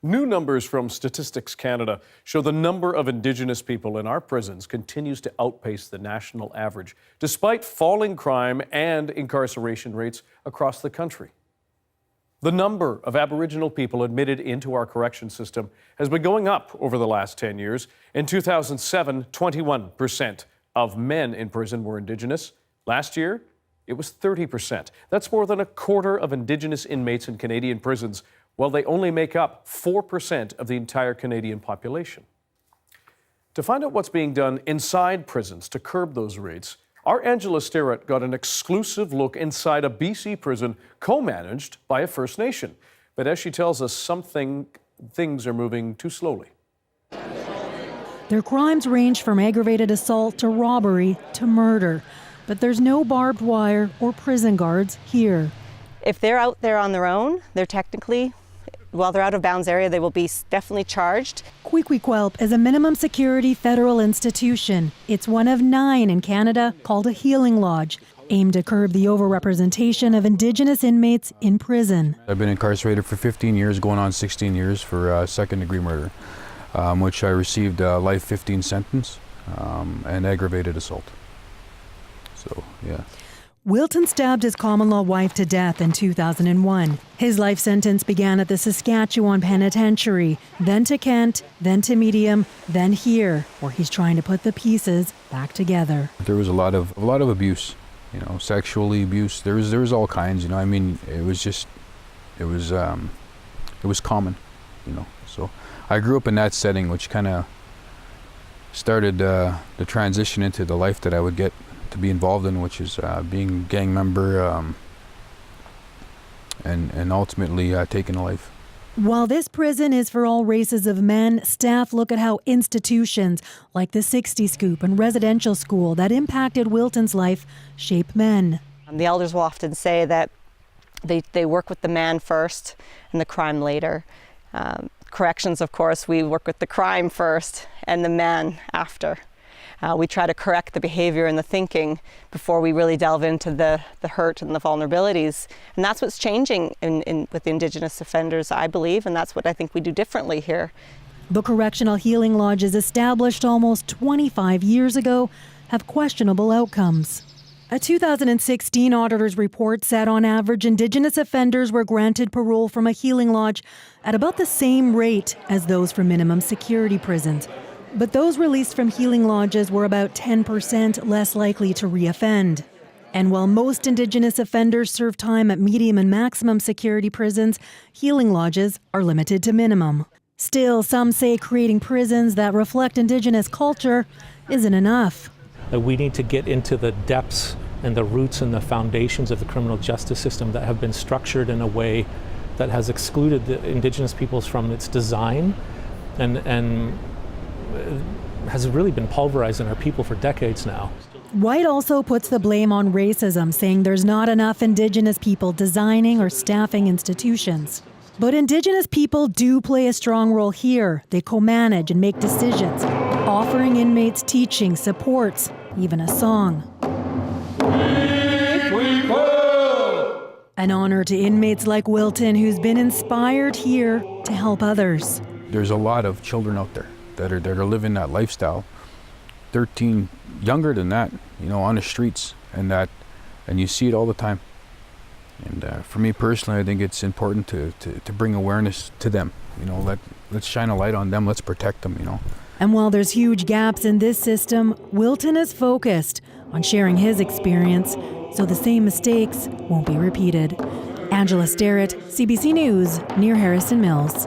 New numbers from Statistics Canada show the number of Indigenous people in our prisons continues to outpace the national average, despite falling crime and incarceration rates across the country. The number of Aboriginal people admitted into our correction system has been going up over the last 10 years. In 2007, 21% of men in prison were Indigenous. Last year, it was 30%. That's more than a quarter of Indigenous inmates in Canadian prisons, while they only make up 4% of the entire Canadian population. To find out what's being done inside prisons to curb those rates, our Angela Sterritt got an exclusive look inside a BC prison co-managed by a First Nation. But as she tells us, things are moving too slowly. Their crimes range from aggravated assault to robbery to murder. But there's no barbed wire or prison guards here. If they're out there on their own, they're technically, while they're out of bounds area, they will be definitely charged. Queequeg is a minimum security federal institution. It's one of 9 in Canada called a healing lodge, aimed to curb the overrepresentation of Indigenous inmates in prison. I've been incarcerated for 15 years, going on 16 years for second-degree murder, which I received a life 15 sentence and aggravated assault. So, yeah. Wilton stabbed his common-law wife to death in 2001. His life sentence began at the Saskatchewan Penitentiary, then to Kent, then to Medium, then here, where he's trying to put the pieces back together. There was a lot of abuse, sexually abuse. There was all kinds, I mean, it was common, So I grew up in that setting, which kind of started the transition into the life that I would get to be involved in, which is being a gang member and ultimately taking a life. While this prison is for all races of men, staff look at how institutions like the 60 Scoop and residential school that impacted Wilton's life shape men. The elders will often say that they work with the man first and the crime later. Corrections, of course, we work with the crime first and the man after. We try to correct the behavior and the thinking before we really delve into the hurt and the vulnerabilities. And that's what's changing with Indigenous offenders, I believe, and that's what I think we do differently here. The Correctional Healing Lodges, established almost 25 years ago, have questionable outcomes. A 2016 auditor's report said on average Indigenous offenders were granted parole from a healing lodge at about the same rate as those from minimum security prisons. But those released from healing lodges were about 10% less likely to reoffend. And while most Indigenous offenders serve time at medium and maximum security prisons, healing lodges are limited to minimum. Still, some say creating prisons that reflect Indigenous culture isn't enough. We need to get into the depths and the roots and the foundations of the criminal justice system that have been structured in a way that has excluded the Indigenous peoples from its design and has really been pulverizing our people for decades now. White also puts the blame on racism, saying there's not enough Indigenous people designing or staffing institutions. But Indigenous people do play a strong role here. They co-manage and make decisions, offering inmates teaching, supports, even a song. An honor to inmates like Wilton, who's been inspired here to help others. There's a lot of children out there that are living that lifestyle, 13, younger than that, on the streets, and you see it all the time. And for me personally, I think it's important to bring awareness to them. Let's shine a light on them. Let's protect them. And while there's huge gaps in this system, Wilton is focused on sharing his experience so the same mistakes won't be repeated. Angela Sterritt, CBC News, near Harrison Mills.